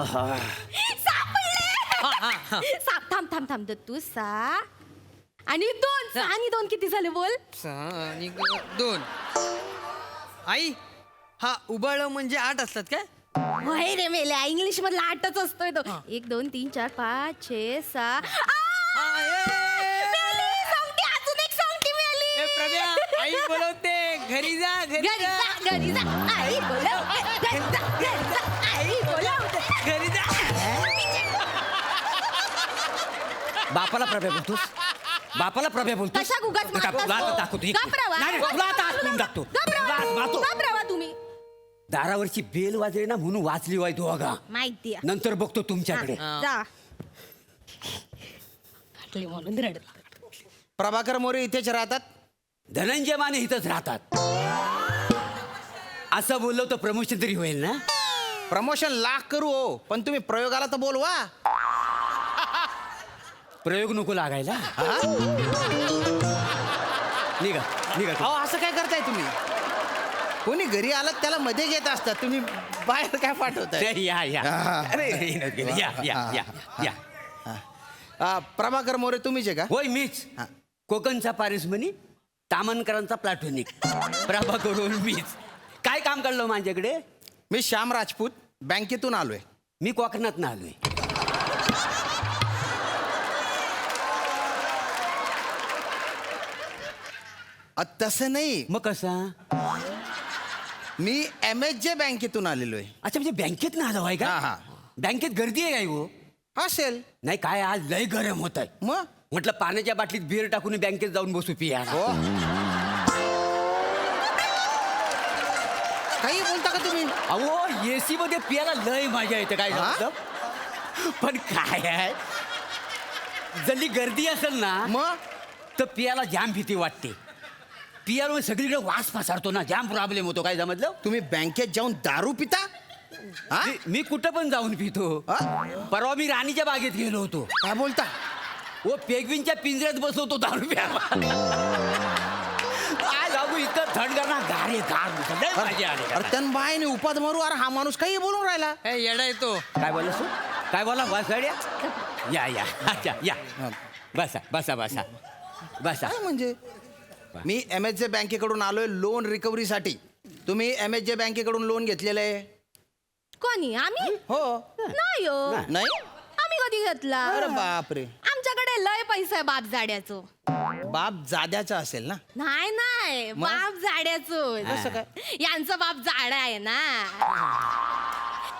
सापडले. साप. थांब थांब थांब दत्तू. 6 आणि 2. 6 आणि 2 किती झाले बोल? 6 आणि 2. आई हा उबाळ म्हणजे 8 असतात काय? होय रे मेल्या, इंग्लिश मधला 8च असतोय तो. 1 2 3 4 5 6 6. अजून एक सोंगटी मिळाली. प्रभ्या आई बोलवते, घरी जा घरी घरी जा घरी जा. आई बोलवते. घरी जा घरी जा. आई बोलवते. घरी जा. बापाला प्रभ्या बोलतोस? बापाला प्रभ्या बोलतोस? कशा उगाच मारतास तुला आता तो? दाखवतो. घाबरावा. नाही, नाही, तुला आता हाकलून टाकतो. घाबरावा. घाबरावा तुम्ही. दारावरची बेल वाजली ना म्हणून वाचली वाय दोघा. माहिती आहे. नंतर बघतो तुमच्याकडे. जा. म्हणून रडला. प्रभाकर मोरे इथेच राहतात. धनंजय माने इथंच राहतात. असं बोललो तर प्रमोशन तरी होईल ना? प्रमोशन लाख करू हो, पण तुम्ही प्रयोगाला तर बोलवा. प्रयोग नको लागायला. निघा निघा तू. अहो असं काय करताय तुम्ही? कोणी घरी आलात त्याला मध्ये घेत असतात, तुम्ही बाहेर काय पाठवताय? या या अरे या या या या. प्रभाकर मोरे तुम्हीच आहे का? होय मीच. हा. कोकणचा पारिसमणी, तामनकरांचा प्लॅटॉनिक. प्रभा करून मीच. काय काम काढलं माझ्याकडे? मी श्याम राजपूत, बँकेतून आलोय. मी कोकणात ना आलोय. तसं नाही, मग कसा? मी MSJ बँकेतून आलेलो आहे. अच्छा म्हणजे बँकेत ना आलो आहे का? हा, हा. बँकेत गर्दी आहे काय हो? असेल नाही काय आज लय गरम होत आहे. मग म्हटलं पाण्याच्या बाटलीत बिअर टाकून बँकेत जाऊन बसू पिया. हो. काही बोलता का तुम्ही? अहो एसी मध्ये पियाला लय मजा येते. काय हा? झालं? पण काय आहे, जल्ली गर्दी असेल ना मग तर पियाला जाम भीती वाटते. पियाला सगळीकडे वास पसरतो ना, जाम प्रॉब्लेम होतो. काय समजलं? तुम्ही बँकेत जाऊन दारू पिता? हा? मी कुठं पण जाऊन पितो. हा? परवा मी राणीच्या बागेत गेलो होतो. काय बोलता? वो पेगविनच्या पिंजऱ्यात बसवतो दारू प्यायला. काय लागू इतकं थंड करणार गारे गार मजा आली. अरे त्यान बाईने उपाद मारू. अरे हा माणूस काही बोलून राहिला. ए येडा येतो. काय बोललास तू? काय बोला वासड्या? या या अच्छा या. बसा बसा बसा बसा. काय म्हणजे? मी MSJ बँकेकडून आलोय लोन रिकव्हरीसाठी. तुम्ही MSJ बँकेकडून लोन घेतलेलं आहे? कोणी? आम्ही? हो. नाही हो. नाही? आम्ही कधी घेतला? अरे बापरे. आमच्याकडे लय पैसा आहे बाप जाड्याचो. बाप जाद्याचा असेल ना? नाही नाही, मग? बाप जाड्याचो. कसं काय? यांचा बाप जाडा आहे ना.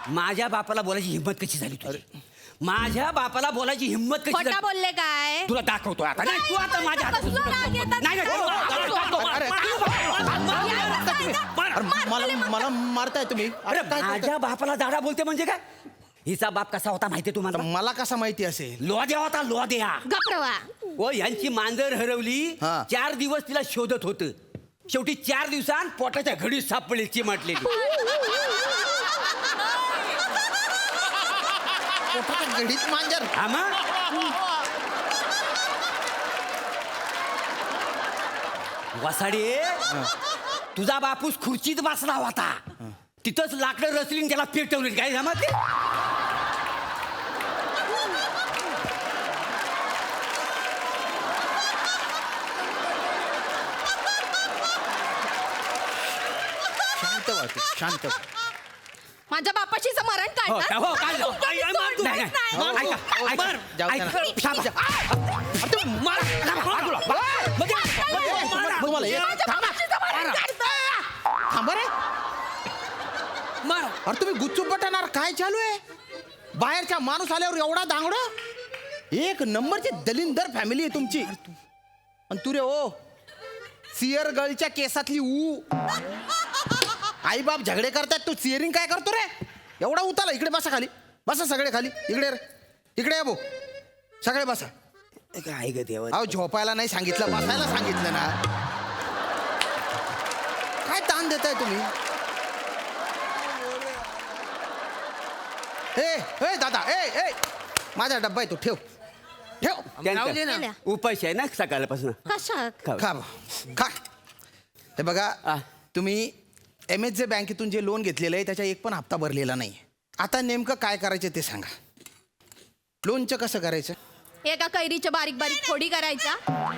माझ्या बापाला बोलायची हिंमत कशी झाली तुझी? माझ्या बापाला बोलायची हिंमत कशी खोटा झाली? बोलले काय? तुला दाखवतो आता. नाही तू आता माझ्या हातात. कसलं राग येतात? नाही नाही, अरे, अरे मला मारताय तुम्ही? अरे अरे काय करताय? माझ्या बापाला दाडा बोलते म्हणजे काय? हिचा बाप कसा होता माहितीये तुम्हाला? मला कसा माहिती असेल? लोद्या होता लोद्या. गप्रवा. ओ यांची मांजर हरवली. हा. 4 दिवस तिला शोधत होतं. शेवटी 4 दिवसांत पोटाच्या घडीत सापडली चिमटलेली. पोटाच्या घडीत मांजर? हा मग? वसाडे तुझा बापूस खुर्चीत बसला होता. तिथंच लाकडं रचलीन त्याला पेटवली. काय जमत? शांत वाटते, शांत. माझ्या बापाशी मरण हो, काढणार? हो, काय झालं? तू कधी नाही, सोडलीच नाही, नाही. नाही. ऐका, ऐका. जाऊ दे ऐका. ना. थांबा. तू मारा. बाजूला. म्हणजे- तुम्हाला एक- माझ्या थांबा. बापाशीचं मरण काढतोय. थांबा रे. मारा. अरे तुम्ही गुच्चूप बटणार काय चालू आहे? बाहेरच्या माणूस आल्यावर एवढा दांगड. एक नंबरची दलिंदर फॅमिली आहे तुमची. आणि तू रे ओ सियर गर्लच्या केसातली ऊ. आई बाप झगडे करतायत, तू सिअरिंग काय करतो रे? एवढा उताला. इकडे बसा खाली. बसा सगळे खाली. इकडे रे. इकडे या भाऊ. सगळे बसा. काय ग देवा? अहो झोपायला नाही सांगितलं, बसायला सांगितलं ना. काय ताण देताय तुम्ही? ए दादा, ए माझा डब्बा आहे तो ठेव ठेव. राहू दे ना. उपाशी आहे ना सकाळपासून. कशा? खाऊ. खा खा. हे बघा, आ. तुम्ही MSJ बँकेतून जे लोन घेतलेलं आहे त्याचा एक पण हप्ता भरलेला नाही. आता नेमकं काय करायचं ते सांगा. लोणचं कसं करायचं? एका कैरीच्या बारीक बारीक फोडी करायच्या,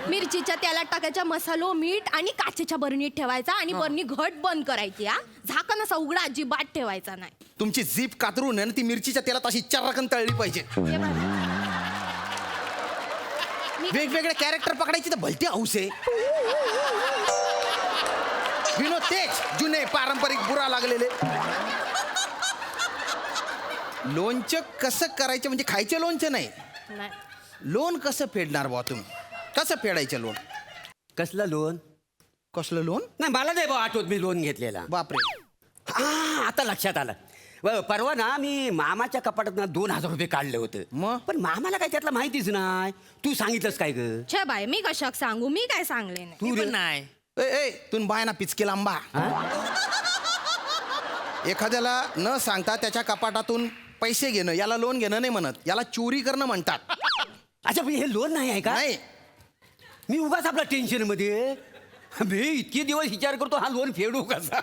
मिरचीच्या तेलात टाकायच्या, मसालो मीठ आणि काचेच्या बरणीत ठेवायचा आणि बरणी घट बंद करायची. हा झाकण असा उघडा अजिबात ठेवायचा नाही. तुमची जीप कातरून आहे ना ती मिरचीच्या तेलात अशी चर्रकन तळली पाहिजे. हे बघ. वेगवेगळे कॅरेक्टर पकडायची तर भलती हौस आहे. विनोद तेज जुने पारंपरिक बुरा लागलेले. लोणचं कसं करायचं म्हणजे खायचं लोणचं नाही. नाही. लोण कसं फेडणार बुवा तुम्ही? कसं फेडायचं लोण? कसलं लोन? कसलं लोण? नाही मला नाही बा आठवत मी लोन घेतलेला. बापरे. हा आता लक्षात आलं. परवा ना मी मामाच्या कपाटात ना 2000 रुपये काढले होते. मग? पण मामाला काय त्यातलं माहितीच नाही. तू सांगितलंस काय ग? छे बाय मी कशाक सांगू, मी काय सांगले नाही. तू पण नाही. ए तुम्ही बाय ना पिचकेला आंबा. एखाद्याला न सांगता त्याच्या कपाटातून पैसे घेणं याला लोन घेणं नाही म्हणत, याला चोरी करणं म्हणतात. अच्छा पण हे लोन नाही आहे का? नाही. मी उगाच आपला टेन्शन मध्ये मी इतके दिवस विचार करतो हा लोन फेडू कसा.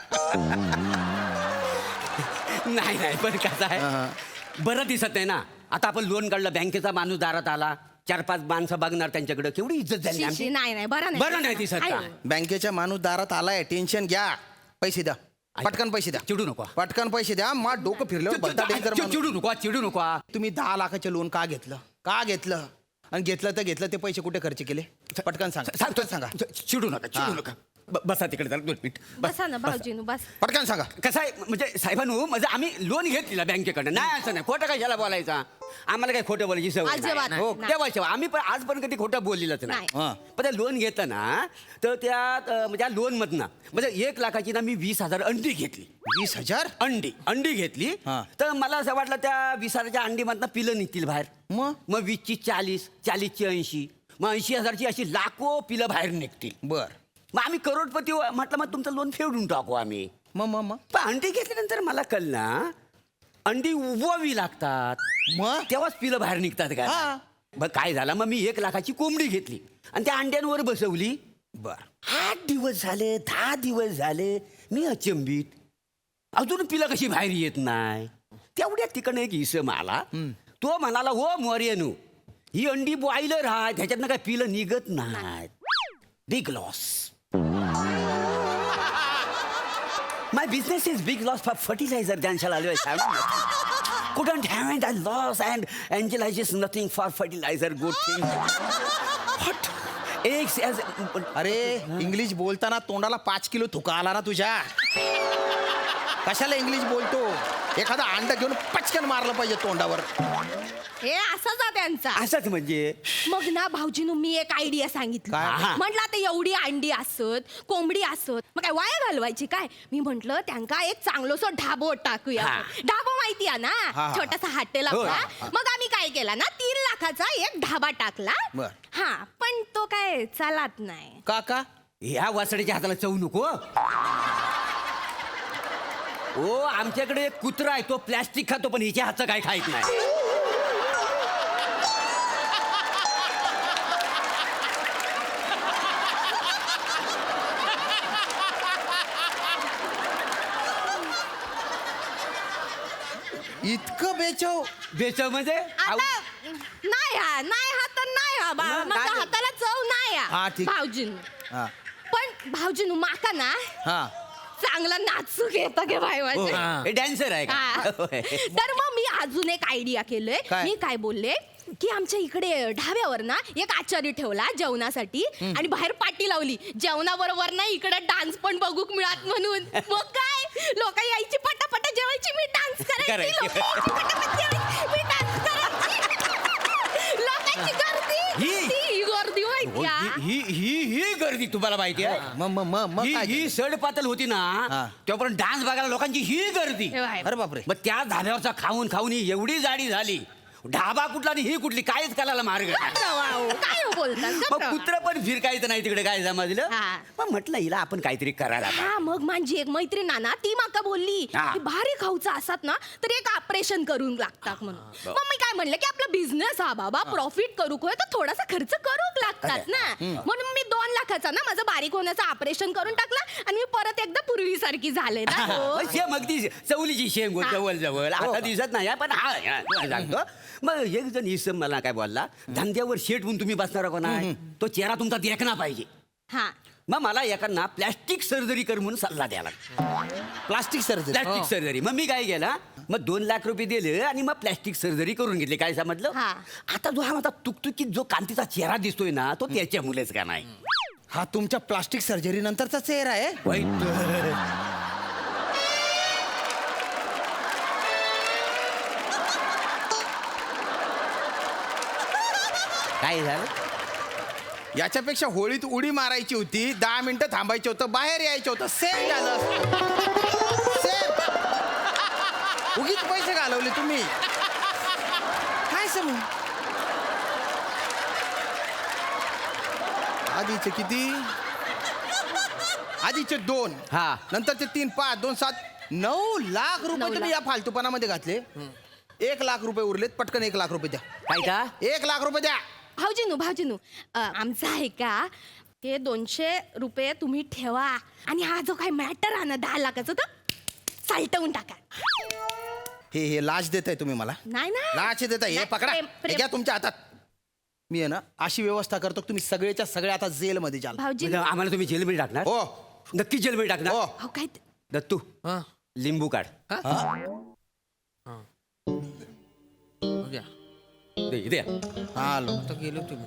नाही पण कसं आहे बरं दिसत नाही ना. आता आपण लोन काढलं, बँकेचा माणूस दारात आला, 4-5 माणसं बघणार त्यांच्याकडे, केवढी इज्जत झाली शी, आमची. शी, नाही बरं बरं नाही दिसत का? आहे. बँकेच्या माणूस दारात आलाय, टेन्शन घ्या, पैसे द्या, पटकन पैसे द्या, चिडू नको. पटकन पैसे द्या. मा डोकं फिरलं भलता डेंजर माणूस. चिडू नको. तुम्ही 10 लाखाचं लोन का घेतलं आणि घेतलं ते पैसे कुठे खर्च केले? पटकन सांगा. सांगा. चिडू नका. बसा तिकडे जरा 2 मिनिट. बसा ना भाऊजीनू बस. पटकन सांगा. कसं आहे म्हणजे साहेबांनो, म्हणजे आम्ही लोन घेतलेला बँकेकडनं. नाही असं नाही, खोटं कशाला बोलायचा. आम्हाला काही खोटं बोलायची सवय अजिबात नाही. नाही. हो तेव्हा आम्ही पण आज पण कधी खोटं बोललेलंच नाही. नाही. पण ते लोन घेतं ना तर त्यात म्हणजे लोन मधनं म्हणजे 1 लाखाची ना मी 20,000 अंडी घेतली. 20,000? अंडी घेतली. हा. तर मला असं वाटलं त्या 20,000च्या अंडीमधनं पिलं निघतील बाहेर. मग 20ची 40ची 80, मग 80,000ची अशी लाखो पिलं बाहेर निघतील. बर. मग आम्ही करोडपती म्हटलं मग तुमचं लोन फेडून टाकू आम्ही. मग पण अंडी घेतल्यानंतर मला कळलं अंडी उभवावी लागतात, मग तेव्हाच पिलं बाहेर निघतात का. हा. मग काय झालं, मग मी 1 लाखाची कोंबडी घेतली आणि त्या अंड्यांवर बसवली. बर. 8 दिवस झाले, 10 दिवस झाले, मी अचंबित, अजून पिलं कशी बाहेर येत नाही. तेवढ्यात तिकडनं एक इसम आला. तो म्हणाला, हो मोर्यनू, ही अंडी बॉयलर आहे, त्याच्यातनं काय पिलं निघत नाही. Big loss. My business is big loss for fertilizer, Dan shall always have. Couldn't have it, I lost, and Angela is nothing for fertilizer, good thing. What? Eggs as... अरे इंग्लिश बोलताना तोंडाला 5 kilo थुका आला ना तुझ्या. कशाला English बोलतो? एखादा अंड घेऊन पचकन मारलं पाहिजे तोंडावर. हे असाच आहे त्यांचा. असंच म्हणजे मग ना भाऊजीनू मी एक आयडिया सांगितली. काय? म्हटलं आता एवढी अंडी असत, कोंबडी असत, मग काय वाया घालवायची काय. मी म्हंटल त्यांका एक चांगलोसो ढाबो टाकूया. हा. ढाबो माहिती आहे ना, हा. छोटासा हॉटेल हो. आपला. मग आम्ही काय केला ना 3 लाखाचा एक ढाबा टाकला. बर. हा पण तो काय चालत नाही. काका ह्या वासडीच्या हाताला चव नको. ओ आमच्याकडे एक कुत्रा आहे, तो प्लॅस्टिक खातो पण हिच्या हातचं काय खायत नाही. इतकं बेचव. बेचव म्हणजे आता नाही हा तर नाही हा बा. मग माझ्या काय? हाताला चव नाही हा, ठीक. भाऊजीनू. हा पण भाऊजीनू माका ना हा चांगला नाचू घेता गे भाई माझे. डॅन्सर आहे हा. का? होय. तर मग मी अजून एक आयडिया केलंय. काय? मी काय बोलले की आमच्या इकडे ढाब्यावर ना एक आचारी ठेवला जेवणासाठी आणि बाहेर पाटी लावली जेवणाबरोबर ना इकडे डान्स पण बघूक मिळत म्हणून. मग काय लोक यायची पटापटा जेवायची, मी डान्स करायची, करायची. लोकं यायची, पटापट जेवायची, मी डान्स करायची. लोकांची गर्दी ही- ती गर्दी हो, माहिती आहे? ही गर्दी तुम्हाला माहिती आहे. मग काय ही केलं? सडपातल होती ना, हा. तेव्हापर्यंत डान्स बघायला लोकांची ही गर्दी. हे बाहेर. अरे बापरे. मग त्या धाब्यावरचा खाऊन ही एवढी जाडी झाली. ढाबा कुठला आणि ही कुठली कायच करायला मार्ग नाही. वाव, काय बोलतात मग गप्प. कुत्र पण फिरकायचं नाही तिकडे, काय समजलं. हा. मग म्हटलं हिला आपण काहीतरी करायला पाहिजे. हा मग माझी एक मैत्रीण आहे ना ती माका बोलली हा. की भारी खाऊचा असतात ना तर एक ऑपरेशन करून लागतात म्हणून. मग मी काय म्हणलं की आपला बिझनेस हा बाबा प्रॉफिट करू तर थोडासा खर्च करूक लागतात. लागतात ना म्हणून मी 2 लाखाचा ना माझं बारीक होण्याचं ऑपरेशन करून टाकलं आणि मी परत एकदा पूर्वीसारखी झाले ना हो. शेम अगदी चवलीची शेंग हो, जवळ जवळ आता दिसत नाही पण हा सांगतो. मग एक जण इसम मला काय बोलला, धंद्यावर शेट म्हणून तुम्ही बसणार का नाही, तो चेहरा तुमचा देखना पाहिजे. हा मग मला एकांना प्लॅस्टिक सर्जरी कर म्हणून सल्ला द्याला. Plastic surgery plastic surgery. मग मी काय केला, मग 2 लाख रुपये दिले आणि मग प्लॅस्टिक सर्जरी करून घेतली. काय समजलं, हा. आता जो हा माझा तुकतुकीत जो कांतीचा चेहरा दिसतोय ना, तो त्याच्यामुळेच का नाही. हा तुमच्या प्लास्टिक सर्जरी नंतरचा चेहरा आहे. काय झालं, याच्यापेक्षा होळीत उडी मारायची होती, 10 मिनिटं थांबायचं होतं, बाहेर यायचं होतं, सेम झालं. सेम. उगीच पैसे घालवले तुम्ही. काय समू आधीचे किती, आधीचे 2, हा. नंतरचे 3, 5, 2, 7, 9 लाख रुपये 9 तुम्ही या फालतूपणामध्ये घातले. 1 लाख रुपये उरलेत, पटकन 1 लाख रुपये द्या. काय का 1 लाख रुपये द्या. भाऊजीनू आमचं आहे का ते 200 रुपये तुम्ही ठेवा आणि हा जो काही मॅटर आहे ना 10 लाखाचा तो सालटवून टाका. हे लाच देताय तुम्ही मला, नाही ना लाच देताय. हे नाही, पकडा, प्रेम- हे घ्या तुमच्या हातात. मी आहे ना अशी व्यवस्था करतो की तुम्ही सगळेच्या सगळे आता जेलमध्ये जाल. भाऊजी म्हणजे आम्हाला तुम्ही जेलमध्ये टाकणार, हो नक्की जेलमध्ये टाकणार. हो. अहो काय दत्तू हा लिंबू काढ. घ्या. दे, इथे या. आलो. आता गेलो तुम्ही.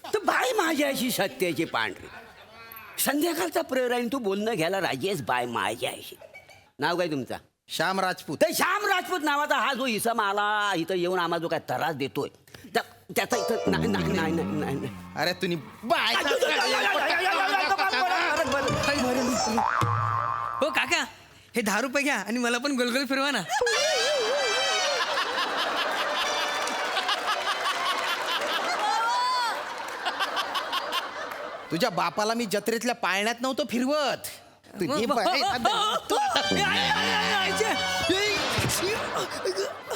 तर बाय माझ्याशी सत्याची पांढरी, संध्याकाळचा प्रहर आहे, तू बोलणं घ्यायला राजेश बाय माझ्याशी. नाव काय तुमचा? श्याम राजपूत. तर श्याम राजपूत नावाचा हा जो इसम आला इथं येऊन आम्हाला जो काय त्रास देतोय, त्याचा इथं नाही. अरे तुम्ही बाय हो काका, हे 10 रुपये घ्या आणि मला पण गोलगोल फिरवा ना. तुझ्या बापाला मी जत्रेतल्या पाळण्यात नव्हतं फिरवत. तुझी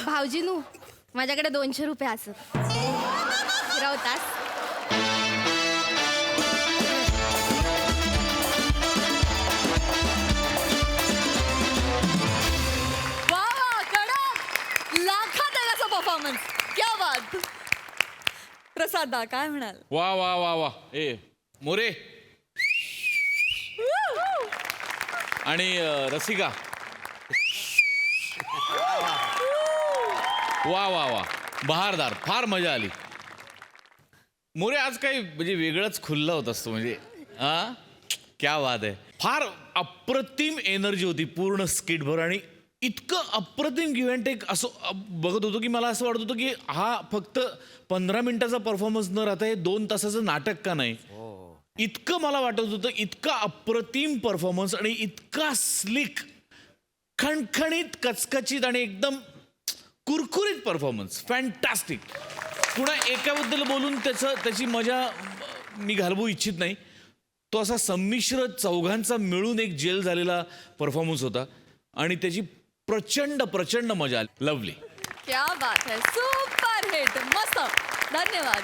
भाऊजीनू माझ्याकडे 200 रुपये असत फिरवतास. परफॉर्मन्स क्या बात. प्रसादा काय म्हणाल. वा वा वा वा. ए मोरे आणि रसिका, वा वा वा, बहारदार, फार मजा आली. मोरे आज काही म्हणजे वेगळंच खुल्ला होतास तू, म्हणजे हा क्या बात आहे. फार अप्रतिम एनर्जी होती पूर्ण स्किटभर आणि इतकं अप्रतिम गिव्ह अँड टेक असं बघत होतो की मला असं वाटत होतं की हा फक्त 15 मिनिटाचा परफॉर्मन्स न राहता हे 2 तासाचं नाटक का नाही. इतकं मला वाटत होतं, इतका अप्रतिम परफॉर्मन्स आणि इतका स्लिक, खणखणीत, कचकचित आणि एकदम कुरकुरीत परफॉर्मन्स. फॅन्टॅस्टिक. पुन्हा एकाबद्दल बोलून त्याची मजा मी घालवू इच्छित नाही. तो असा संमिश्र चौघांचा मिळून एक जेल झालेला परफॉर्मन्स होता आणि त्याची प्रचंड प्रचंड मजा आली. लवली. क्या बात है. Super hit. मस्त. धन्यवाद.